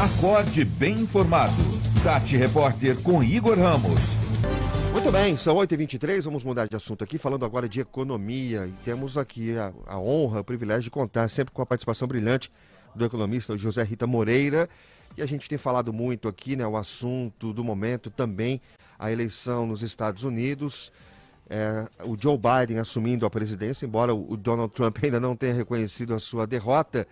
Acorde bem informado. Tati Repórter com Igor Ramos. Muito bem, são 8h23, vamos mudar de assunto aqui, falando agora de economia. E temos aqui a honra, o privilégio de contar sempre com a participação brilhante do economista José Rita Moreira. E a gente tem falado muito aqui, né, o assunto do momento também, a eleição nos Estados Unidos. O Joe Biden assumindo a presidência, embora o Donald Trump ainda não tenha reconhecido a sua derrota,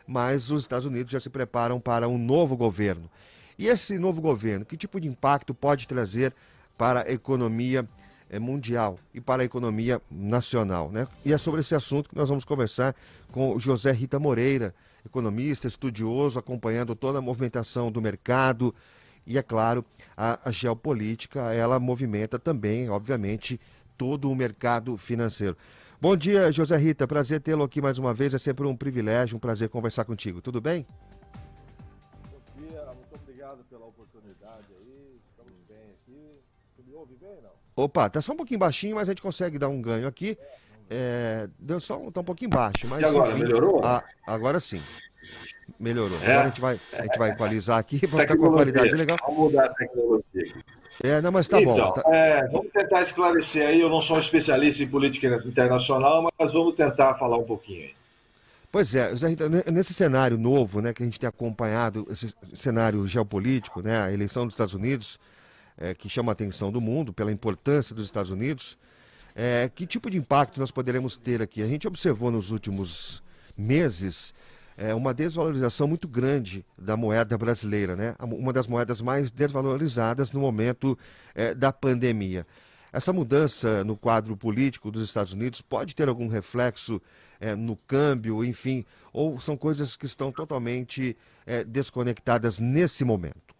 mas os Estados Unidos já se preparam para um novo governo. E esse novo governo, que tipo de impacto pode trazer para a economia mundial e para a economia nacional, né? E é sobre esse assunto que nós vamos conversar com o José Rita Moreira, economista, estudioso, acompanhando toda a movimentação do mercado. E, é claro, a geopolítica, ela movimenta também, obviamente, todo o mercado financeiro. Bom dia, José Rita. Prazer tê-lo aqui mais uma vez. É sempre um privilégio, um prazer conversar contigo. Tudo bem? Bom dia, muito obrigado pela oportunidade aí. Estamos bem aqui. Você me ouve bem, não? Opa, tá só um pouquinho baixinho, mas a gente consegue dar um ganho aqui. Tá um pouquinho baixo, mas... E agora, enfim, melhorou? Agora sim. Melhorou. É. Agora a gente vai equalizar aqui para ficar com uma qualidade legal. Vamos mudar a tecnologia. Não, mas tá bom. Então, Tá... vamos tentar esclarecer aí. Eu não sou um especialista em política internacional, mas vamos tentar falar um pouquinho aí. Pois é, José Rita, nesse cenário novo, né, que a gente tem acompanhado, esse cenário geopolítico, né, a eleição dos Estados Unidos, que chama a atenção do mundo pela importância dos Estados Unidos, que tipo de impacto nós poderemos ter aqui? A gente observou nos últimos meses uma desvalorização muito grande da moeda brasileira, né? Uma das moedas mais desvalorizadas no momento da pandemia. Essa mudança no quadro político dos Estados Unidos pode ter algum reflexo no câmbio, enfim, ou são coisas que estão totalmente desconectadas nesse momento?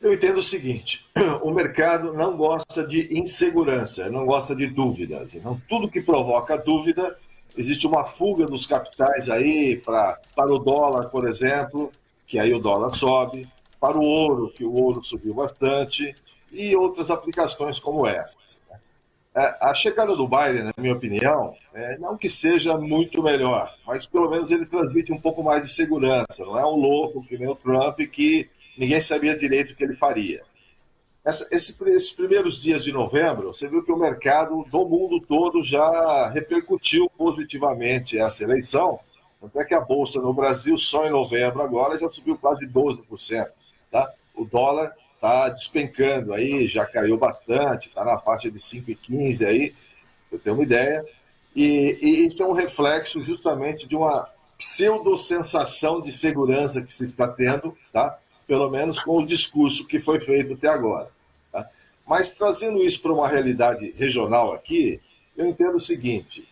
Eu entendo o seguinte: o mercado não gosta de insegurança, não gosta de dúvidas. Então, tudo que provoca dúvida, existe uma fuga dos capitais aí para o dólar, por exemplo, que aí o dólar sobe, para o ouro, que o ouro subiu bastante, e outras aplicações como essa. A chegada do Biden, na minha opinião, não que seja muito melhor, mas pelo menos ele transmite um pouco mais de segurança. Não é um louco que nem o Trump, que ninguém sabia direito o que ele faria. Esses primeiros dias de novembro, você viu que o mercado do mundo todo já repercutiu positivamente essa eleição. Tanto é que a Bolsa no Brasil, só em novembro agora, já subiu quase 12%. Tá? O dólar está despencando aí, já caiu bastante, está na faixa de 5,15 aí, eu tenho uma ideia. E isso é um reflexo justamente de uma pseudo-sensação de segurança que se está tendo, tá? Pelo menos com o discurso que foi feito até agora. Tá? Mas trazendo isso para uma realidade regional aqui, eu entendo o seguinte,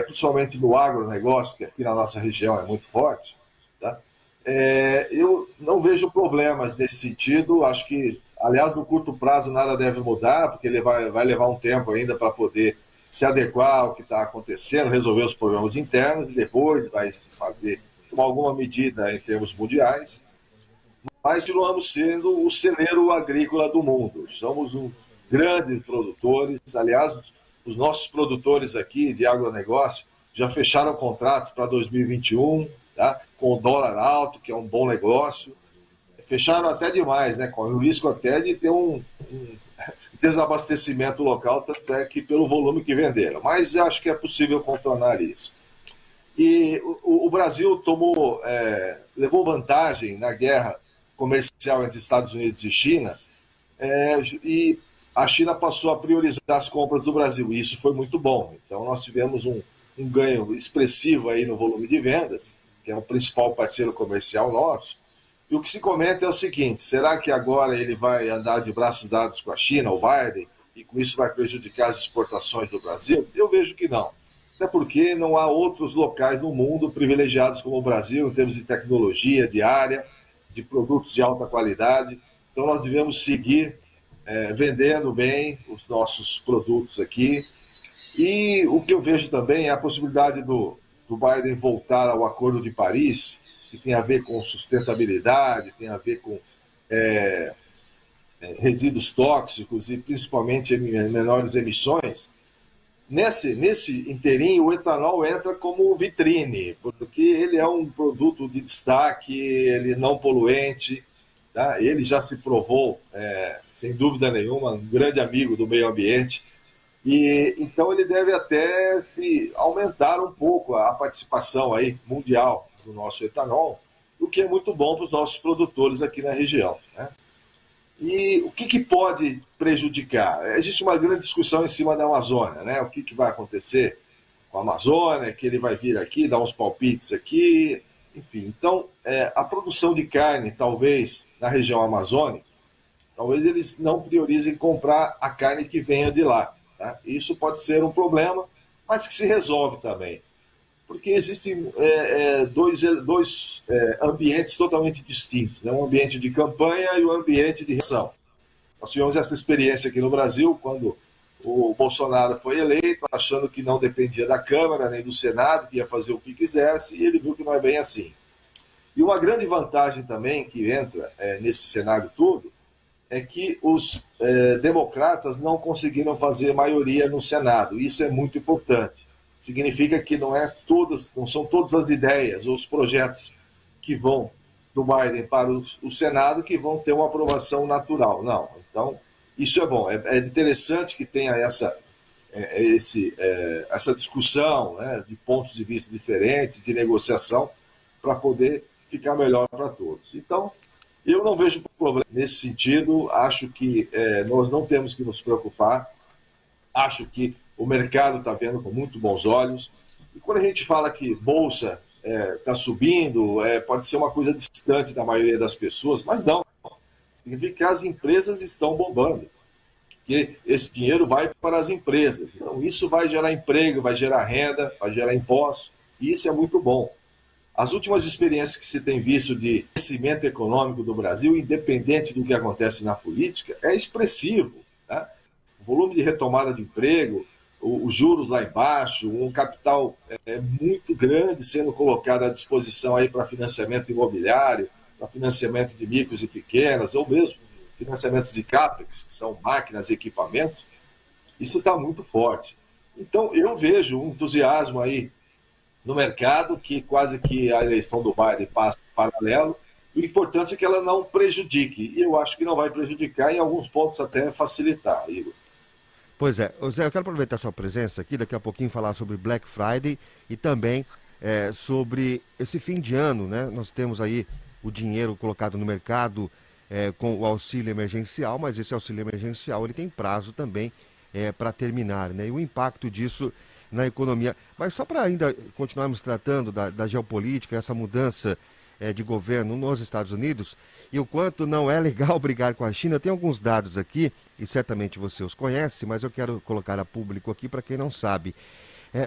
principalmente no agronegócio, que aqui na nossa região é muito forte, tá? Eu não vejo problemas nesse sentido. Acho que, aliás, no curto prazo nada deve mudar, porque ele vai levar um tempo ainda para poder se adequar ao que está acontecendo, resolver os problemas internos, e depois vai tomar alguma medida em termos mundiais. Mas continuamos sendo o celeiro agrícola do mundo. Somos grandes produtores. Aliás, os nossos produtores aqui de agronegócio já fecharam contratos para 2021, tá? Com o dólar alto, que é um bom negócio. Fecharam até demais, né? Com o risco até de ter um desabastecimento local, até que pelo volume que venderam. Mas acho que é possível contornar isso. E o Brasil levou vantagem na guerra comercial entre Estados Unidos e China, e a China passou a priorizar as compras do Brasil, e isso foi muito bom. Então nós tivemos um ganho expressivo aí no volume de vendas, que é o principal parceiro comercial nosso. E o que se comenta é o seguinte: será que agora ele vai andar de braços dados com a China, o Biden, e com isso vai prejudicar as exportações do Brasil? Eu vejo que não. Até porque não há outros locais no mundo privilegiados como o Brasil, em termos de tecnologia, de área, de produtos de alta qualidade. Então nós devemos seguir vendendo bem os nossos produtos aqui. E o que eu vejo também é a possibilidade do Biden voltar ao Acordo de Paris, que tem a ver com sustentabilidade, tem a ver com resíduos tóxicos e principalmente menores emissões. nesse inteirinho, o etanol entra como vitrine, porque ele é um produto de destaque, ele não poluente, tá? Ele já se provou, sem dúvida nenhuma, um grande amigo do meio ambiente, e então ele deve até se aumentar um pouco a participação aí mundial do nosso etanol, o que é muito bom para os nossos produtores aqui na região, né? E o que pode prejudicar? Existe uma grande discussão em cima da Amazônia, né? O que vai acontecer com a Amazônia, que ele vai vir aqui, dar uns palpites aqui, enfim. Então, a produção de carne, talvez, na região amazônica, talvez eles não priorizem comprar a carne que venha de lá, tá? Isso pode ser um problema, mas que se resolve também. Porque existem dois ambientes totalmente distintos, né? Um ambiente de campanha e o ambiente de reação. Nós tivemos essa experiência aqui no Brasil, quando o Bolsonaro foi eleito, achando que não dependia da Câmara nem do Senado, que ia fazer o que quisesse, e ele viu que não é bem assim. E uma grande vantagem também que entra nesse cenário todo é que os democratas não conseguiram fazer maioria no Senado. Isso é muito importante. Significa que não são todas as ideias ou os projetos que vão do Biden para o Senado que vão ter uma aprovação natural. Não. Então, isso é bom. É interessante que tenha essa discussão, né, de pontos de vista diferentes, de negociação, para poder ficar melhor para todos. Então, eu não vejo problema nesse sentido. Acho que nós não temos que nos preocupar. Acho que o mercado está vendo com muito bons olhos. E quando a gente fala que bolsa está subindo, pode ser uma coisa distante da maioria das pessoas, mas não. Significa que as empresas estão bombando, que esse dinheiro vai para as empresas. Então, isso vai gerar emprego, vai gerar renda, vai gerar impostos, e isso é muito bom. As últimas experiências que se tem visto de crescimento econômico do Brasil, independente do que acontece na política, é expressivo, né? O volume de retomada de emprego, os juros lá embaixo, um capital muito grande sendo colocado à disposição aí para financiamento imobiliário, para financiamento de micros e pequenas, ou mesmo financiamentos de CAPEX, que são máquinas e equipamentos. Isso está muito forte. Então, eu vejo um entusiasmo aí no mercado, que quase que a eleição do Biden passa em paralelo. O importante é que ela não prejudique, e eu acho que não vai prejudicar, em alguns pontos até facilitar, Igor. Pois é, Zé, eu quero aproveitar a sua presença aqui, daqui a pouquinho falar sobre Black Friday e também sobre esse fim de ano, né? Nós temos aí o dinheiro colocado no mercado com o auxílio emergencial, mas esse auxílio emergencial ele tem prazo também para terminar, né? E o impacto disso na economia. Mas só para ainda continuarmos tratando da geopolítica, essa mudança de governo nos Estados Unidos e o quanto não é legal brigar com a China, tem alguns dados aqui, e certamente você os conhece, mas eu quero colocar a público aqui para quem não sabe.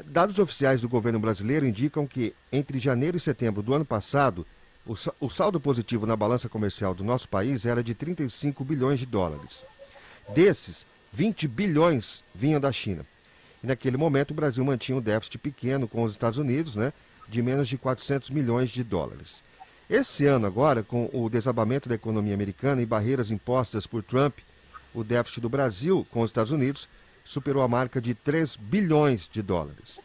Dados oficiais do governo brasileiro indicam que entre janeiro e setembro do ano passado, o saldo positivo na balança comercial do nosso país era de 35 bilhões de dólares. Desses, 20 bilhões vinham da China. E naquele momento o Brasil mantinha um déficit pequeno com os Estados Unidos, né, de menos de 400 milhões de dólares. Esse ano agora, com o desabamento da economia americana e barreiras impostas por Trump, o déficit do Brasil com os Estados Unidos superou a marca de 3 bilhões de dólares.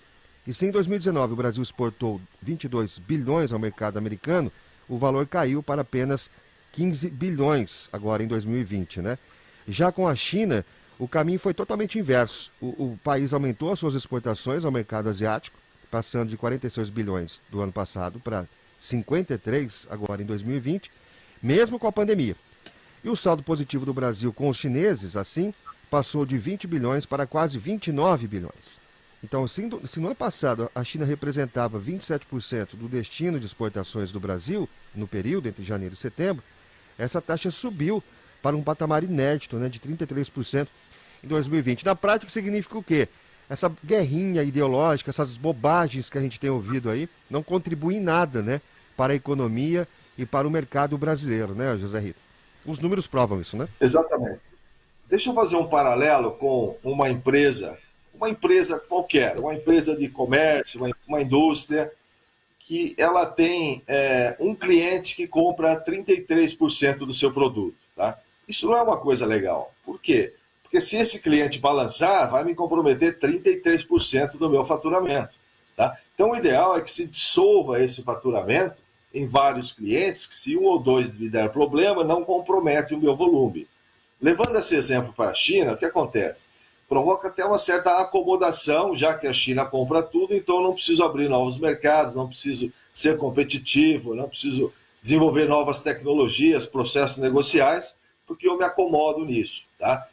E se em 2019 o Brasil exportou 22 bilhões ao mercado americano, o valor caiu para apenas 15 bilhões agora em 2020, né? Já com a China, o caminho foi totalmente inverso. O país aumentou as suas exportações ao mercado asiático, passando de 46 bilhões do ano passado para 53 agora em 2020, mesmo com a pandemia. E o saldo positivo do Brasil com os chineses, assim, passou de 20 bilhões para quase 29 bilhões. Então, se no ano passado a China representava 27% do destino de exportações do Brasil, no período entre janeiro e setembro, essa taxa subiu para um patamar inédito, né, de 33% em 2020. Na prática, significa o quê? Essa guerrinha ideológica, essas bobagens que a gente tem ouvido aí, não contribuem em nada, né, para a economia e para o mercado brasileiro, né, José Rito? Os números provam isso, né? Exatamente. Deixa eu fazer um paralelo com uma empresa qualquer, uma empresa de comércio, uma indústria, que ela tem um cliente que compra 33% do seu produto, tá? Isso não é uma coisa legal. Por quê? Porque se esse cliente balançar, vai me comprometer 33% do meu faturamento. Tá? Então, o ideal é que se dissolva esse faturamento em vários clientes, que se um ou dois me der problema, não compromete o meu volume. Levando esse exemplo para a China, o que acontece? Provoca até uma certa acomodação, já que a China compra tudo, então eu não preciso abrir novos mercados, não preciso ser competitivo, não preciso desenvolver novas tecnologias, processos negociais, porque eu me acomodo nisso. Tá?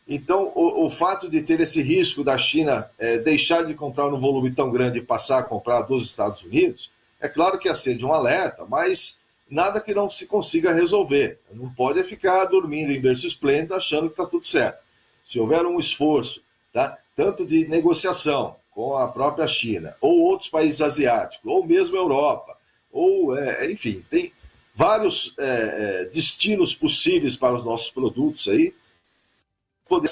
Então, o fato de ter esse risco da China deixar de comprar num volume tão grande e passar a comprar dos Estados Unidos, é claro que acende um alerta, mas nada que não se consiga resolver. Não pode ficar dormindo em berço esplêndido achando que está tudo certo. Se houver um esforço, tá, tanto de negociação com a própria China, ou outros países asiáticos, ou mesmo Europa, ou, enfim, tem vários destinos possíveis para os nossos produtos aí,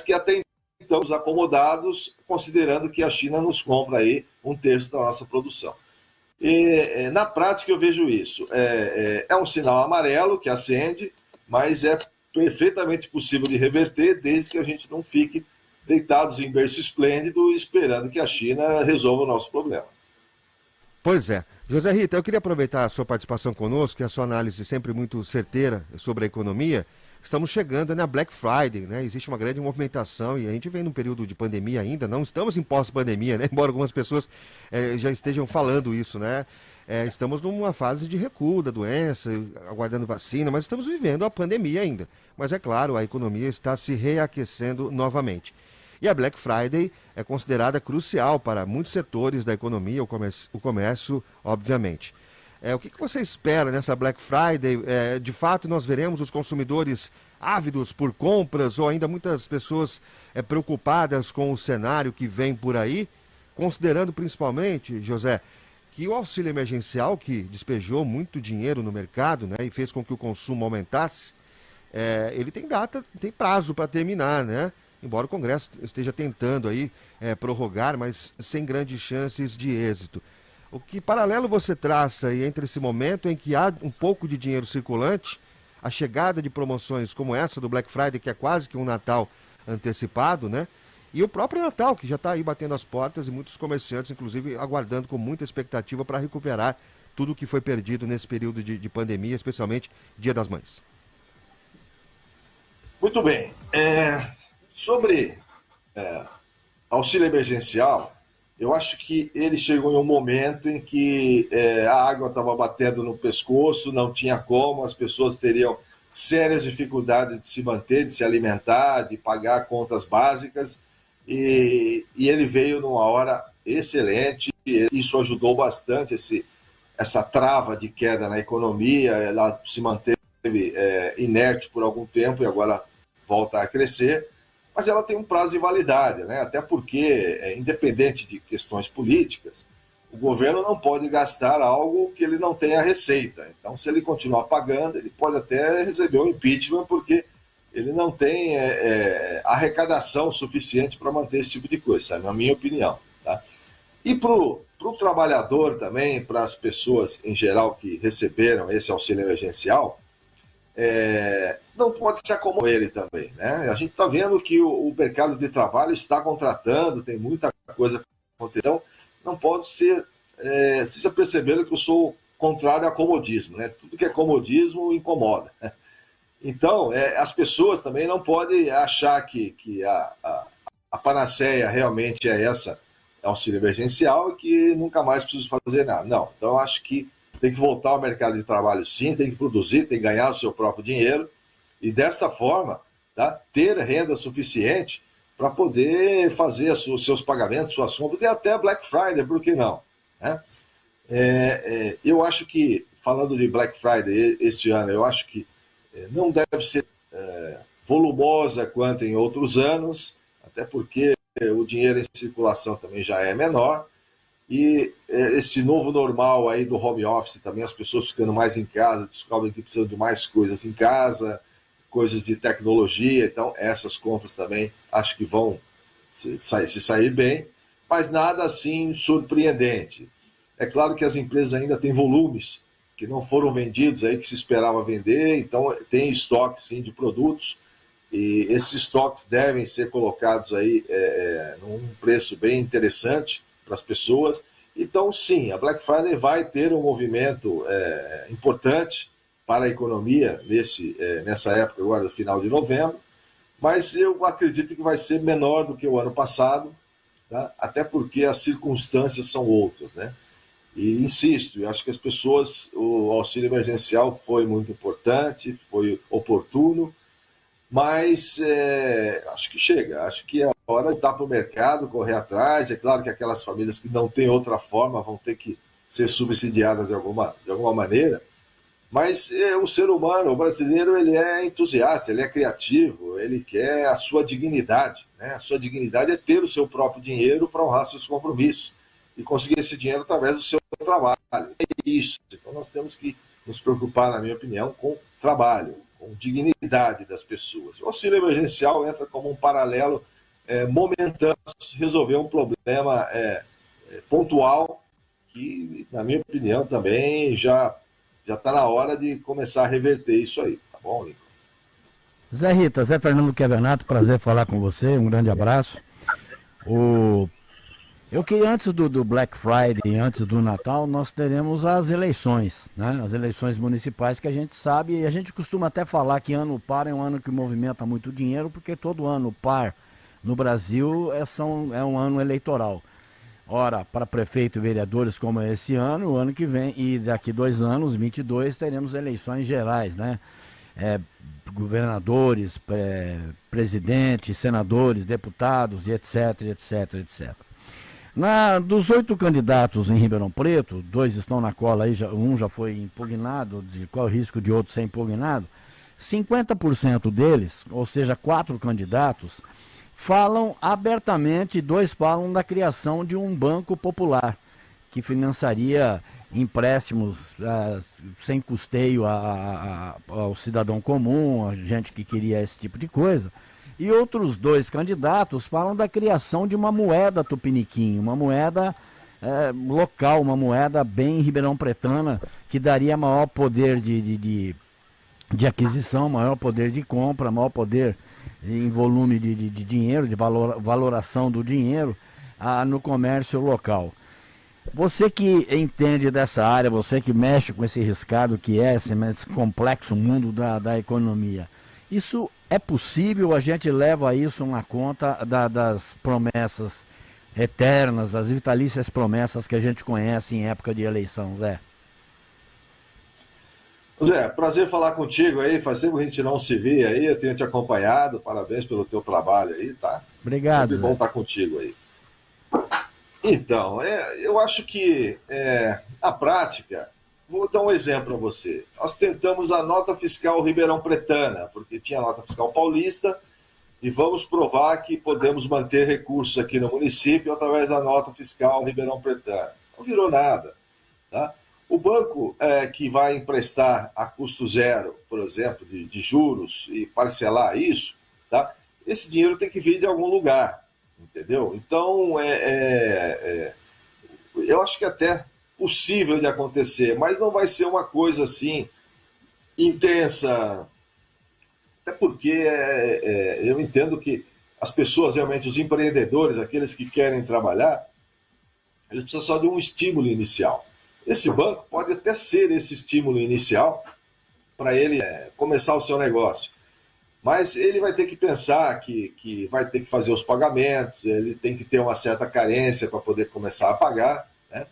que até então estamos acomodados, considerando que a China nos compra aí 1/3 da nossa produção. E, na prática eu vejo isso. É um sinal amarelo que acende, mas é perfeitamente possível de reverter, desde que a gente não fique deitados em berço esplêndido esperando que a China resolva o nosso problema. Pois é. José Rita, eu queria aproveitar a sua participação conosco e a sua análise sempre muito certeira sobre a economia. Estamos chegando na Black Friday, né? Existe uma grande movimentação e a gente vem num período de pandemia ainda, não estamos em pós-pandemia, né? Embora algumas pessoas já estejam falando isso, né? Estamos numa fase de recuo da doença, aguardando vacina, mas estamos vivendo a pandemia ainda. Mas é claro, a economia está se reaquecendo novamente. E a Black Friday é considerada crucial para muitos setores da economia, o comércio, obviamente. O que você espera nessa Black Friday? De fato, nós veremos os consumidores ávidos por compras ou ainda muitas pessoas preocupadas com o cenário que vem por aí? Considerando principalmente, José, que o auxílio emergencial, que despejou muito dinheiro no mercado, né, e fez com que o consumo aumentasse, ele tem prazo para terminar, né? Embora o Congresso esteja tentando aí prorrogar, mas sem grandes chances de êxito. O que paralelo você traça aí entre esse momento em que há um pouco de dinheiro circulante, a chegada de promoções como essa do Black Friday, que é quase que um Natal antecipado, né? E o próprio Natal, que já está aí batendo as portas e muitos comerciantes, inclusive, aguardando com muita expectativa para recuperar tudo o que foi perdido nesse período de pandemia, especialmente Dia das Mães. Muito bem. Sobre auxílio emergencial, eu acho que ele chegou em um momento em que a água estava batendo no pescoço, não tinha como, as pessoas teriam sérias dificuldades de se manter, de se alimentar, de pagar contas básicas, e ele veio numa hora excelente, e isso ajudou bastante essa trava de queda na economia, ela se manteve inerte por algum tempo e agora volta a crescer, mas ela tem um prazo de validade, né? Até porque, independente de questões políticas, o governo não pode gastar algo que ele não tenha receita. Então, se ele continuar pagando, ele pode até receber um impeachment, porque ele não tem arrecadação suficiente para manter esse tipo de coisa, sabe? Na minha opinião. Tá? E para o trabalhador também, para as pessoas em geral que receberam esse auxílio emergencial, não pode se acomodar ele também, né? A gente está vendo que o mercado de trabalho está contratando, tem muita coisa acontecendo, então não pode ser. Vocês já perceberam que eu sou contrário a comodismo, né? Tudo que é comodismo incomoda. Então, as pessoas também não podem achar que a panaceia realmente é essa, auxílio emergencial, e que nunca mais preciso fazer nada. Não, então eu acho que tem que voltar ao mercado de trabalho sim, tem que produzir, tem que ganhar o seu próprio dinheiro e desta forma, tá, ter renda suficiente para poder fazer os seus pagamentos, suas compras e até Black Friday, por que não? Né? Eu acho que, falando de Black Friday este ano, eu acho que não deve ser volumosa quanto em outros anos, até porque o dinheiro em circulação também já é menor. E esse novo normal aí do home office também, as pessoas ficando mais em casa, descobrem que precisam de mais coisas em casa, coisas de tecnologia, então essas compras também acho que vão se sair bem, mas nada assim surpreendente. É claro que as empresas ainda têm volumes que não foram vendidos aí, que se esperava vender, então tem estoque sim de produtos, e esses estoques devem ser colocados aí num preço bem interessante para as pessoas. Então, sim, a Black Friday vai ter um movimento importante para a economia nessa época, agora no final de novembro, mas eu acredito que vai ser menor do que o ano passado, tá? Até porque as circunstâncias são outras, né? E insisto, eu acho que as pessoas, o auxílio emergencial foi muito importante, foi oportuno, mas acho que chega, acho que é hora de voltar para o mercado, correr atrás. É claro que aquelas famílias que não têm outra forma vão ter que ser subsidiadas de alguma maneira, mas o ser humano, o brasileiro, ele é entusiasta, ele é criativo, ele quer a sua dignidade, né? A sua dignidade é ter o seu próprio dinheiro para honrar seus compromissos e conseguir esse dinheiro através do seu trabalho. É isso. Então nós temos que nos preocupar, na minha opinião, com trabalho, com dignidade das pessoas. O auxílio emergencial entra como um paralelo momentâneo, resolver um problema pontual que, na minha opinião, também já está na hora de começar a reverter isso aí. Tá bom, Lincoln? Zé Rita, Zé Fernando Quevenato, prazer falar com você, um grande abraço. Eu queria, antes do Black Friday, antes do Natal, nós teremos as eleições, né? As eleições municipais que a gente sabe, e a gente costuma até falar que ano par é um ano que movimenta muito dinheiro, porque todo ano par no Brasil é um ano eleitoral. Ora, para prefeito e vereadores como é esse ano, o ano que vem, e daqui 2 anos, 22, teremos eleições gerais, né? Governadores, presidentes, senadores, deputados, etc, etc, etc. Dos 8 candidatos em Ribeirão Preto, 2 estão na cola aí, um já foi impugnado, de qual o risco de outro ser impugnado, 50% deles, ou seja, 4 candidatos, falam abertamente, 2 falam da criação de um banco popular, que financiaria empréstimos sem custeio ao cidadão comum, a gente que queria esse tipo de coisa. E outros 2 candidatos falam da criação de uma moeda tupiniquim, uma moeda local, uma moeda bem ribeirão-pretana, que daria maior poder de aquisição, maior poder de compra, maior poder em volume de dinheiro, de valoração do dinheiro no comércio local. Você que entende dessa área, você que mexe com esse riscado que é esse complexo mundo da economia, isso é possível? A gente leva isso na conta das promessas eternas, das vitalícias promessas que a gente conhece em época de eleição, Zé? Zé, prazer falar contigo aí, faz tempo que a gente não se vê aí, eu tenho te acompanhado, parabéns pelo teu trabalho aí, tá? Obrigado. Sempre bom estar contigo aí. Então, eu acho que a prática, vou dar um exemplo para você. Nós tentamos a nota fiscal ribeirão-pretana, porque tinha a nota fiscal paulista, e vamos provar que podemos manter recursos aqui no município através da nota fiscal ribeirão-pretana. Não virou nada, tá? O banco que vai emprestar a custo zero, por exemplo, de juros e parcelar isso, tá? Esse dinheiro tem que vir de algum lugar, entendeu? Então, eu acho que até possível de acontecer, mas não vai ser uma coisa assim intensa, até porque eu entendo que as pessoas, realmente, os empreendedores, aqueles que querem trabalhar, eles precisam só de um estímulo inicial. Esse banco pode até ser esse estímulo inicial para ele começar o seu negócio. Mas ele vai ter que pensar que vai ter que fazer os pagamentos, ele tem que ter uma certa carência para poder começar a pagar, né?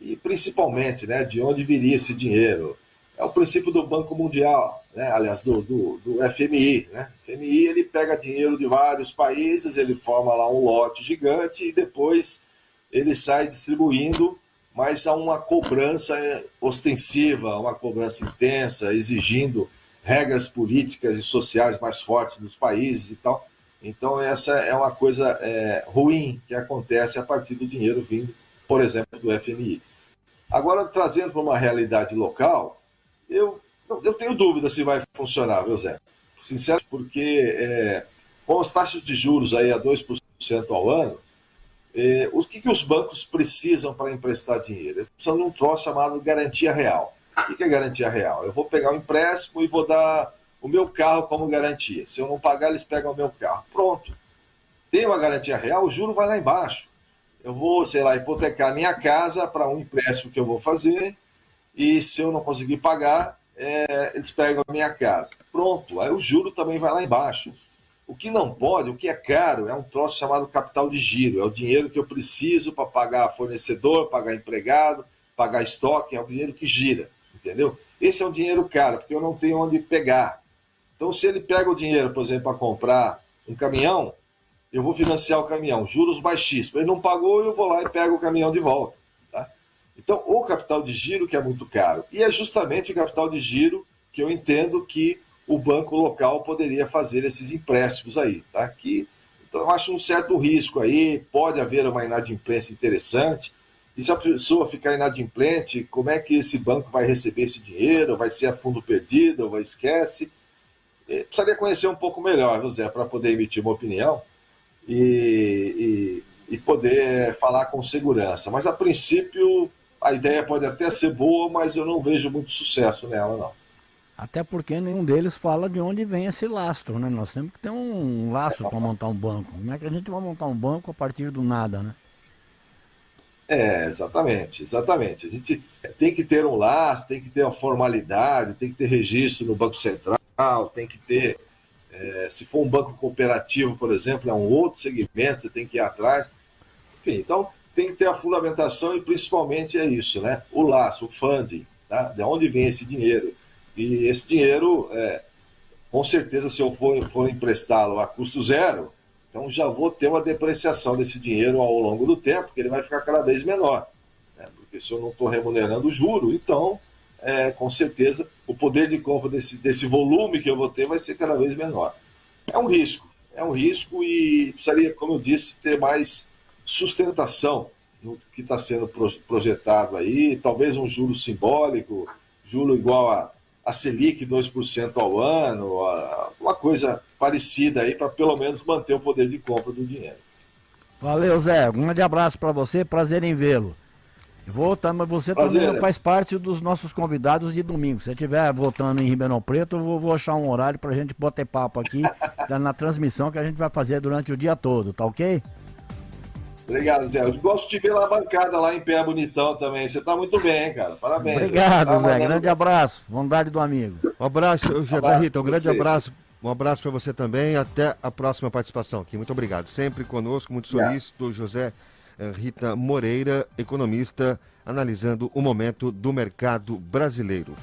E principalmente, né, de onde viria esse dinheiro. É o princípio do Banco Mundial, né? Aliás, do FMI. Né? O FMI ele pega dinheiro de vários países, ele forma lá um lote gigante e depois ele sai distribuindo, mas há uma cobrança ostensiva, uma cobrança intensa, exigindo regras políticas e sociais mais fortes dos países e tal. Então essa é uma coisa ruim que acontece a partir do dinheiro vindo, por exemplo, do FMI. Agora, trazendo para uma realidade local, eu tenho dúvida se vai funcionar, viu, Zé? Sincero, porque com as taxas de juros aí a 2% ao ano, o que os bancos precisam para emprestar dinheiro? Eles precisam de um troço chamado garantia real. O que é garantia real? Eu vou pegar um empréstimo e vou dar o meu carro como garantia. Se eu não pagar, eles pegam o meu carro. Pronto. Tem uma garantia real, o juro vai lá embaixo. Eu vou, sei lá, hipotecar minha casa para um empréstimo que eu vou fazer, e se eu não conseguir pagar, eles pegam a minha casa. Pronto, aí o juro também vai lá embaixo. O que não pode, o que é caro, é um troço chamado capital de giro. É o dinheiro que eu preciso para pagar fornecedor, pagar empregado, pagar estoque, é o dinheiro que gira, entendeu? Esse é um dinheiro caro, porque eu não tenho onde pegar. Então, se ele pega o dinheiro, por exemplo, para comprar um caminhão, eu vou financiar o caminhão, juros baixíssimos. Ele não pagou, eu vou lá e pego o caminhão de volta. Tá? Então, o capital de giro que é muito caro. E é justamente o capital de giro que eu entendo que o banco local poderia fazer esses empréstimos aí. Tá? Então, eu acho um certo risco aí, pode haver uma inadimplência interessante. E se a pessoa ficar inadimplente, como é que esse banco vai receber esse dinheiro? Vai ser a fundo perdido, vai esquece? Precisaria conhecer um pouco melhor, José, para poder emitir uma opinião e poder falar com segurança. Mas, a princípio, a ideia pode até ser boa, mas eu não vejo muito sucesso nela, não. Até porque nenhum deles fala de onde vem esse lastro, né? Nós temos que ter um lastro para montar um banco. Como é que a gente vai montar um banco a partir do nada, né? Exatamente. A gente tem que ter um lastro, tem que ter uma formalidade, tem que ter registro no Banco Central, tem que ter, se for um banco cooperativo, por exemplo, é um outro segmento, você tem que ir atrás. Enfim, então tem que ter a fundamentação e principalmente é isso, né? O lastro, o funding, tá? De onde vem esse dinheiro? E esse dinheiro, com certeza, se eu for emprestá-lo a custo zero, então já vou ter uma depreciação desse dinheiro ao longo do tempo, porque ele vai ficar cada vez menor. Né? Porque se eu não estou remunerando o juro, então, com certeza, o poder de compra desse volume que eu vou ter vai ser cada vez menor. É um risco e precisaria, como eu disse, ter mais sustentação no que está sendo projetado aí, talvez um juro simbólico, juro igual a Selic 2% ao ano, uma coisa parecida aí para pelo menos manter o poder de compra do dinheiro. Valeu, Zé. Um grande abraço para você, prazer em vê-lo. Você também faz parte dos nossos convidados de domingo. Se você estiver votando em Ribeirão Preto, eu vou achar um horário para a gente bater papo aqui na transmissão que a gente vai fazer durante o dia todo, tá ok? Obrigado, Zé. Eu gosto de ver lá a bancada lá em pé bonitão também. Você tá muito bem, hein, cara? Parabéns. Obrigado, Zé. Grande abraço. Bondade do amigo. Um abraço, José Rita. Um grande abraço. Um abraço para você também. Até a próxima participação aqui. Muito obrigado. Sempre conosco, muito solícito, José Rita Moreira, economista, analisando o momento do mercado brasileiro.